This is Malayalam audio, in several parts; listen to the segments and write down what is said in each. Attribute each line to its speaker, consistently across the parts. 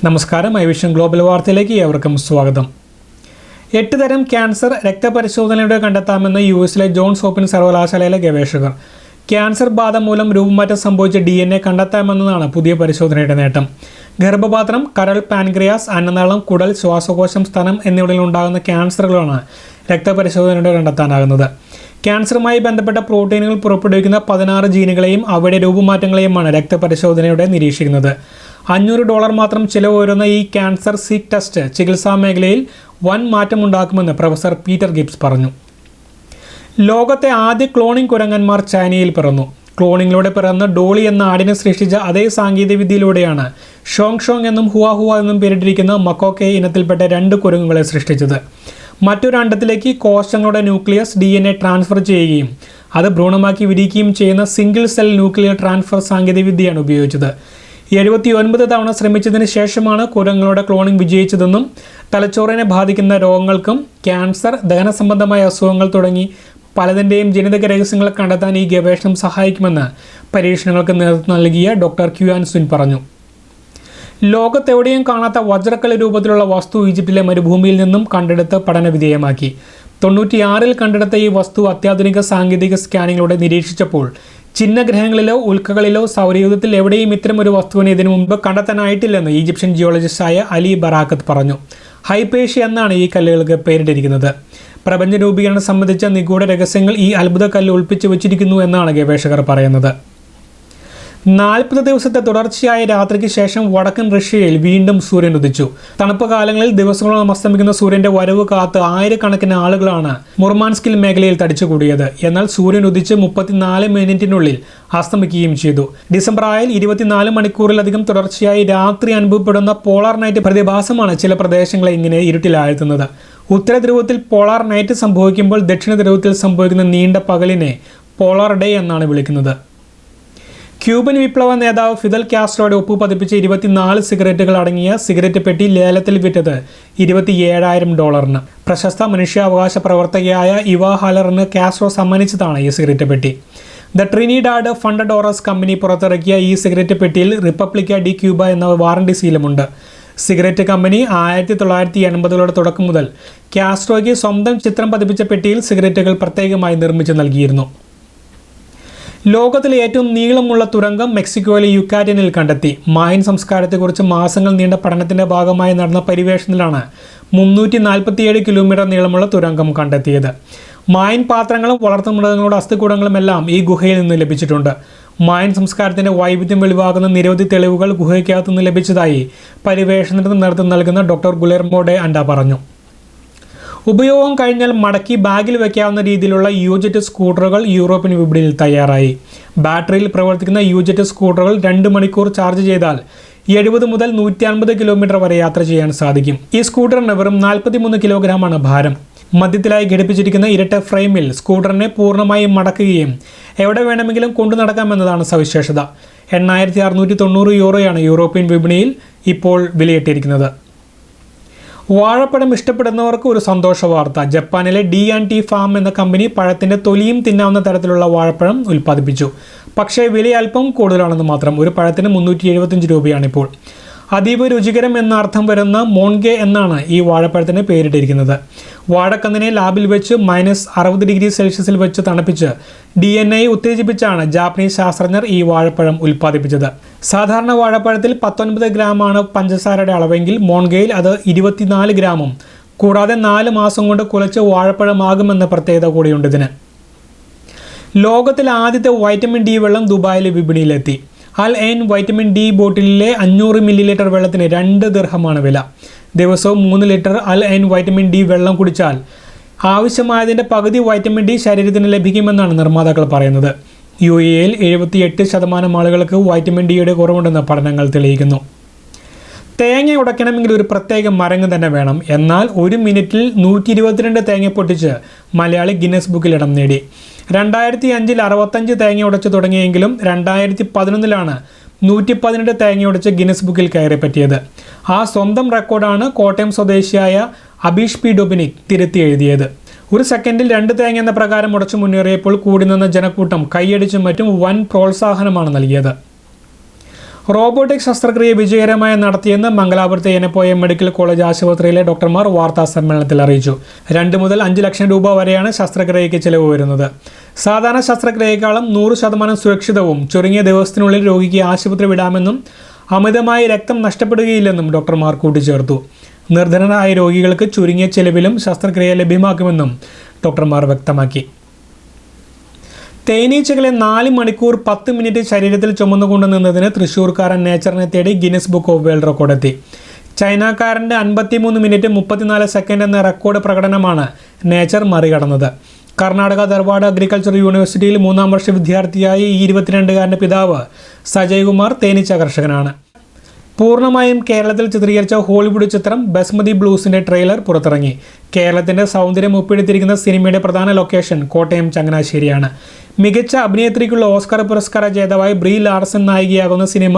Speaker 1: നമസ്കാരം, ഐവിഷൻ ഗ്ലോബൽ വാർത്തയിലേക്ക് ഏവർക്കും സ്വാഗതം. 8 തരം ക്യാൻസർ രക്തപരിശോധനയുടെ കണ്ടെത്താമെന്ന് യുഎസിലെ ജോൺസ് ഹോപ്കിൻസ് സർവകലാശാലയിലെ ഗവേഷകർ. ക്യാൻസർ ബാധ മൂലം രൂപമാറ്റം സംഭവിച്ച DNA കണ്ടെത്താമെന്നതാണ് പുതിയ പരിശോധനയുടെ നേട്ടം. ഗർഭപാത്രം, കരൾ, പാൻക്രിയാസ്, അന്നനാളം, കുടൽ, ശ്വാസകോശം, സ്തനം എന്നിവിടങ്ങളിൽ ഉണ്ടാകുന്ന ക്യാൻസറുകളാണ് രക്തപരിശോധനയുടെ കണ്ടെത്താനാകുന്നത്. ക്യാൻസറുമായി ബന്ധപ്പെട്ട പ്രോട്ടീനുകൾ പുറപ്പെടുവിക്കുന്ന 16 ജീനുകളെയും അവയുടെ രൂപമാറ്റങ്ങളെയുമാണ് രക്തപരിശോധനയുടെ നിരീക്ഷിക്കുന്നത്. $500 മാത്രം ചിലവ് വരുന്ന ഈ ക്യാൻസർ സീക്ക് ടെസ്റ്റ് ചികിത്സാ മേഖലയിൽ വൻ മാറ്റമുണ്ടാക്കുമെന്ന് പ്രൊഫസർ പീറ്റർ ഗിബ്സ് പറഞ്ഞു. ലോകത്തെ ആദ്യ ക്ലോണിംഗ് കുരങ്ങന്മാർ ചൈനയിൽ പിറന്നു. ക്ലോണിങ്ങിലൂടെ പിറന്ന ഡോളി എന്ന ആടിനെ സൃഷ്ടിച്ച അതേ സാങ്കേതികവിദ്യയിലൂടെയാണ് ഷോങ് എന്നും ഹുവ എന്നും പേരിട്ടിരിക്കുന്ന മക്കോക്കെ ഇനത്തിൽപ്പെട്ട 2 കുരങ്ങുകളെ സൃഷ്ടിച്ചത്. മറ്റൊരു അണ്ടത്തിലേക്ക് കോശങ്ങളുടെ ന്യൂക്ലിയസ് DNA ട്രാൻസ്ഫർ ചെയ്യുകയും അത് ഭ്രൂണമാക്കി വിരിക്കുകയും ചെയ്യുന്ന സിംഗിൾ സെൽ ന്യൂക്ലിയർ ട്രാൻസ്ഫർ സാങ്കേതികവിദ്യയാണ് ഉപയോഗിച്ചത്. 79 തവണ ശ്രമിച്ചതിന് ശേഷമാണ് കുരങ്ങുകളുടെ ക്ലോണിംഗ് വിജയിച്ചതെന്നും തലച്ചോറിനെ ബാധിക്കുന്ന രോഗങ്ങൾക്കും ക്യാൻസർ, ദഹന സംബന്ധമായ അസുഖങ്ങൾ തുടങ്ങി പലതിൻ്റെയും ജനിതക രഹസ്യങ്ങൾ കണ്ടെത്താൻ ഈ ഗവേഷണം സഹായിക്കുമെന്ന് പരീക്ഷണങ്ങൾക്ക് നേതൃത്വം നൽകിയ ഡോക്ടർ ക്യുയാൻ സുൻ പറഞ്ഞു. ലോകത്തെവിടെയും കാണാത്ത വജ്രക്കല്ല് രൂപത്തിലുള്ള വസ്തു ഈജിപ്തിലെ മരുഭൂമിയിൽ നിന്നും കണ്ടെടുത്ത് പഠനവിധേയമാക്കി. 96-ൽ കണ്ടെടുത്ത ഈ വസ്തു അത്യാധുനിക സാങ്കേതിക സ്കാനിങ്ങിലൂടെ നിരീക്ഷിച്ചപ്പോൾ ചിഹ്നഗ്രഹങ്ങളിലോ ഉൽക്കകളിലോ സൗരയൂഥത്തിൽ എവിടെയും ഇത്തരമൊരു വസ്തുവിനെ ഇതിനു മുമ്പ് കണ്ടെത്താനായിട്ടില്ലെന്ന് ഈജിപ്ഷ്യൻ ജിയോളജിസ്റ്റായ അലി ബറാക്കത്ത് പറഞ്ഞു. ഹൈപ്പേഷ്യ എന്നാണ് ഈ കല്ലുകൾക്ക് പേരിട്ടിരിക്കുന്നത്. പ്രപഞ്ച രൂപീകരണം സംബന്ധിച്ച നിഗൂഢ രഹസ്യങ്ങൾ ഈ അത്ഭുത കല്ല് ഒളിപ്പിച്ചു വച്ചിരിക്കുന്നു എന്നാണ് ഗവേഷകർ പറയുന്നത്. 40 ദിവസത്തെ തുടർച്ചയായ രാത്രിക്ക് ശേഷം വടക്കൻ റഷ്യയിൽ വീണ്ടും സൂര്യൻ ഉദിച്ചു. തണുപ്പ് കാലങ്ങളിൽ ദിവസങ്ങളോളം അസ്തമിക്കുന്ന സൂര്യന്റെ വരവ് കാത്ത് ആയിരക്കണക്കിന് ആളുകളാണ് മുർമാൻസ്കിൽ മേഖലയിൽ തടിച്ചുകൂടിയത്. എന്നാൽ സൂര്യൻ ഉദിച്ച് 34 മിനിറ്റിനുള്ളിൽ അസ്തമിക്കുകയും ചെയ്തു. ഡിസംബർ ആയാൽ 24 മണിക്കൂറിലധികം തുടർച്ചയായി രാത്രി അനുഭവപ്പെടുന്ന പോളാർ നൈറ്റ് പ്രതിഭാസമാണ് ചില പ്രദേശങ്ങളെ ഇങ്ങനെ ഇരുട്ടിലാഴ്ത്തുന്നത്. ഉത്തര ധ്രുവത്തിൽ പോളാർ നൈറ്റ് സംഭവിക്കുമ്പോൾ ദക്ഷിണ ധ്രുവത്തിൽ സംഭവിക്കുന്ന നീണ്ട പകലിനെ പോളാർ ഡേ എന്നാണ് വിളിക്കുന്നത്. ക്യൂബൻ വിപ്ലവ നേതാവ് ഫിദൽ കാസ്ട്രോയുടെ ഒപ്പ് പതിപ്പിച്ച 24 സിഗരറ്റുകൾ അടങ്ങിയ സിഗരറ്റ് പെട്ടി ലേലത്തിൽ വിറ്റത് $27,000. പ്രശസ്ത മനുഷ്യാവകാശ പ്രവർത്തകയായ ഇവ ഹാലറിന് കാസ്ട്രോ സമ്മാനിച്ചതാണ് ഈ സിഗരറ്റ് പെട്ടി. ദ ട്രിനിഡാഡ് ഫണ്ടഡോറസ് കമ്പനി പുറത്തിറക്കിയ ഈ സിഗരറ്റ് പെട്ടിയിൽ റിപ്പബ്ലിക്ക ഡി ക്യൂബ എന്ന വാറണ്ടി സീലുമുണ്ട്. സിഗരറ്റ് കമ്പനി 1980കളുടെ തുടക്കം മുതൽ കാസ്ട്രോയ്ക്ക് സ്വന്തം ചിത്രം പതിപ്പിച്ച പെട്ടിയിൽ സിഗരറ്റുകൾ പ്രത്യേകമായി നിർമ്മിച്ച് നൽകിയിരുന്നു. ലോകത്തിലെ ഏറ്റവും നീളമുള്ള തുരങ്കം മെക്സിക്കോയിലെ യുക്കാറ്റനിൽ കണ്ടെത്തി. മായൻ സംസ്കാരത്തെക്കുറിച്ച് മാസങ്ങൾ നീണ്ട പഠനത്തിന്റെ ഭാഗമായി നടന്ന പരിവേഷണത്തിലാണ് 347 കിലോമീറ്റർ നീളമുള്ള തുരങ്കം കണ്ടെത്തിയത്. മായൻ പാത്രങ്ങളും വളർത്തുമൃഗങ്ങളുടെ അസ്ഥികൂടങ്ങളും എല്ലാം ഈ ഗുഹയിൽ നിന്ന് ലഭിച്ചിട്ടുണ്ട്. മായൻ സംസ്കാരത്തിന്റെ വൈവിധ്യം വെളിവാകുന്ന നിരവധി തെളിവുകൾ ഗുഹയ്ക്കകത്തു നിന്ന് ലഭിച്ചതായി പരിവേഷണത്തിന് നേതൃത്വം നൽകുന്ന ഡോക്ടർ ഗുലെർമോ ഡെ അൻഡ പറഞ്ഞു. ഉപയോഗം കഴിഞ്ഞാൽ മടക്കി ബാഗിൽ വയ്ക്കാവുന്ന രീതിയിലുള്ള യൂജെറ്റ് സ്കൂട്ടറുകൾ യൂറോപ്യൻ വിപണിയിൽ തയ്യാറായി. ബാറ്ററിയിൽ പ്രവർത്തിക്കുന്ന യൂജെറ്റ് സ്കൂട്ടറുകൾ 2 മണിക്കൂർ ചാർജ് ചെയ്താൽ 70 മുതൽ 150 കിലോമീറ്റർ വരെ യാത്ര ചെയ്യാൻ സാധിക്കും. ഈ സ്കൂട്ടറിന് വെറും 43 കിലോഗ്രാമാണ് ഭാരം. മധ്യത്തിലായി ഘടിപ്പിച്ചിരിക്കുന്ന ഇരട്ട ഫ്രെയിമിൽ സ്കൂട്ടറിനെ പൂർണ്ണമായും മടക്കുകയും എവിടെ വേണമെങ്കിലും കൊണ്ടു നടക്കാമെന്നതാണ് സവിശേഷത. €8,690 യൂറോപ്യൻ വിപണിയിൽ ഇപ്പോൾ വിലയിട്ടിരിക്കുന്നത്. വാഴപ്പഴം ഇഷ്ടപ്പെടുന്നവർക്ക് ഒരു സന്തോഷ വാർത്ത. ജപ്പാനിലെ D&T ഫാം എന്ന കമ്പനി പഴത്തിന്റെ തൊലിയും തിന്നാവുന്ന തരത്തിലുള്ള വാഴപ്പഴം ഉൽപ്പാദിപ്പിച്ചു. പക്ഷേ വില അല്പം കൂടുതലാണെന്ന് മാത്രം. ഒരു പഴത്തിന് $375 ഇപ്പോൾ. അതീവ രുചികരം എന്ന അർത്ഥം വരുന്ന മോൺഗെ എന്നാണ് ഈ വാഴപ്പഴത്തിന് പേരിട്ടിരിക്കുന്നത്. വാഴക്കന്നിനെ ലാബിൽ വെച്ച് -60°C വെച്ച് തണുപ്പിച്ച് DNA ഉത്തേജിപ്പിച്ചാണ് ജാപ്പനീസ് ശാസ്ത്രജ്ഞർ ഈ വാഴപ്പഴം ഉൽപ്പാദിപ്പിച്ചത്. സാധാരണ വാഴപ്പഴത്തിൽ 19 ഗ്രാമാണ് പഞ്ചസാരയുടെ അളവെങ്കിൽ മോൺഗയിൽ അത് 24 ഗ്രാമും കൂടാതെ 4 മാസം കൊണ്ട് കുലച്ച് വാഴപ്പഴമാകുമെന്ന പ്രത്യേകത കൂടിയുണ്ട് ഇതിന്. ലോകത്തിലെ ആദ്യത്തെ വൈറ്റമിൻ D വെള്ളം ദുബായിലെ വിപണിയിലെത്തി. അൽ ഐൻ വൈറ്റമിൻ D ബോട്ടിലിലെ 500 മില്ലി വെള്ളത്തിന് $2 വില. ദിവസവും 3 ലിറ്റർ അൽ ഐൻ വൈറ്റമിൻ D വെള്ളം കുടിച്ചാൽ ആവശ്യമായതിൻ്റെ പകുതി വൈറ്റമിൻ D ശരീരത്തിന് ലഭിക്കുമെന്നാണ് നിർമ്മാതാക്കൾ പറയുന്നത്. UAEയിൽ 78% ആളുകൾക്ക് വൈറ്റമിൻ Dയുടെ കുറവുണ്ടെന്ന് പഠനങ്ങൾ തെളിയിക്കുന്നു. തേങ്ങ ഉടയ്ക്കണമെങ്കിൽ ഒരു പ്രത്യേക മരങ്ങ് തന്നെ വേണം. എന്നാൽ 1 മിനിറ്റിൽ 122 തേങ്ങ പൊട്ടിച്ച് മലയാളി ഗിന്നസ് ബുക്കിൽ ഇടം നേടി. 2005-ൽ 65 തേങ്ങ ഉടച്ച് തുടങ്ങിയെങ്കിലും 2011-ലാണ് 118 തേങ്ങ ഉടച്ച് ഗിന്നസ് ബുക്കിൽ കയറി പറ്റിയത്. ആ സ്വന്തം റെക്കോർഡാണ് കോട്ടയം സ്വദേശിയായ അബീഷ് പി ഡൊമിനിക് തിരുത്തി എഴുതിയത്. 1 സെക്കൻഡിൽ 2 തേങ്ങ എന്ന പ്രകാരം ഉടച്ചു മുന്നേറിയപ്പോൾ കൂടി നിന്ന ജനക്കൂട്ടം കൈയടിച്ചും മറ്റും വൻ പ്രോത്സാഹനമാണ് നൽകിയത്. റോബോട്ടിക് ശസ്ത്രക്രിയ വിജയകരമായി നടത്തിയെന്ന് മംഗലാപുരത്തെ എനപ്പോയ മെഡിക്കൽ കോളേജ് ആശുപത്രിയിലെ ഡോക്ടർമാർ വാർത്താ സമ്മേളനത്തിൽ അറിയിച്ചു. 2 മുതൽ 5 ലക്ഷം രൂപ വരെയാണ് ശസ്ത്രക്രിയയ്ക്ക് ചിലവ് വരുന്നത്. സാധാരണ ശസ്ത്രക്രിയയെക്കാളും 100% സുരക്ഷിതവും ചുരുങ്ങിയ ദിവസത്തിനുള്ളിൽ രോഗിക്ക് ആശുപത്രി വിടാമെന്നും അമിതമായി രക്തം നഷ്ടപ്പെടുകയില്ലെന്നും ഡോക്ടർമാർ കൂട്ടിച്ചേർത്തു. നിർധനരായ രോഗികൾക്ക് ചുരുങ്ങിയ ചെലവിലും ശസ്ത്രക്രിയ ലഭ്യമാക്കുമെന്നും ഡോക്ടർമാർ വ്യക്തമാക്കി. തേനീച്ചകളെ 4 മണിക്കൂർ 10 മിനിറ്റ് ശരീരത്തിൽ ചുമന്നുകൊണ്ട് നിന്നതിന് തൃശ്ശൂർക്കാരൻ നേച്ചറിനെ തേടി ഗിന്നസ് ബുക്ക് ഓഫ് വേൾഡ് റെക്കോർഡെത്തി. ചൈനക്കാരൻ്റെ 53 മിനിറ്റ് 34 സെക്കൻഡ് എന്ന റെക്കോർഡ് പ്രകടനമാണ് നേച്ചർ മറികടന്നത്. കർണാടക ധാർവാഡ് അഗ്രികൾച്ചർ യൂണിവേഴ്സിറ്റിയിൽ 3ാം വർഷ വിദ്യാർത്ഥിയായ ഈ 22-കാരൻ്റെ പിതാവ് സജയ് കുമാർ തേനീച്ച കർഷകനാണ്. പൂർണ്ണമായും കേരളത്തിൽ ചിത്രീകരിച്ച ഹോളിവുഡ് ചിത്രം ബസ്മതി ബ്ലൂസിൻ്റെ ട്രെയിലർ പുറത്തിറങ്ങി. കേരളത്തിൻ്റെ സൗന്ദര്യം ഒപ്പിയെടുത്തിരിക്കുന്ന സിനിമയുടെ പ്രധാന ലൊക്കേഷൻ കോട്ടയം ചങ്ങനാശ്ശേരിയാണ്. മികച്ച അഭിനേത്രിക്കുള്ള ഓസ്കർ പുരസ്കാര ജേതാവായി ബ്രീ ലാർസൺ നായികയാകുന്ന സിനിമ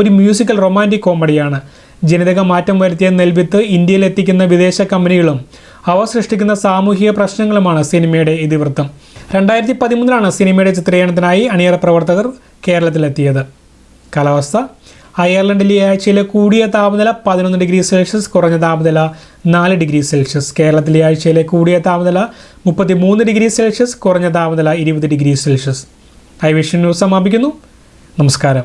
Speaker 1: ഒരു മ്യൂസിക്കൽ റൊമാൻറ്റിക് കോമഡിയാണ്. ജനിതക മാറ്റം വരുത്തിയ നെൽവിത്ത് ഇന്ത്യയിൽ എത്തിക്കുന്ന വിദേശ കമ്പനികളും അവ സൃഷ്ടിക്കുന്ന സാമൂഹിക പ്രശ്നങ്ങളുമാണ് സിനിമയുടെ ഇതിവൃത്തം. 2013 സിനിമയുടെ ചിത്രീകരണത്തിനായി അണിയറ പ്രവർത്തകർ കേരളത്തിലെത്തിയത്. കാലാവസ്ഥ: അയർലൻഡിൽ ഈ ആഴ്ചയിലെ കൂടിയ താപനില 11 ഡിഗ്രി സെൽഷ്യസ്, കുറഞ്ഞ താപനില 4 ഡിഗ്രി സെൽഷ്യസ്. കേരളത്തിൽ ഈ ആഴ്ചയിലെ കൂടിയ താപനില 33 ഡിഗ്രി സെൽഷ്യസ്, കുറഞ്ഞ താപനില 20 degree Celsius. I vision news സമാപിക്കുന്നു. നമസ്കാരം.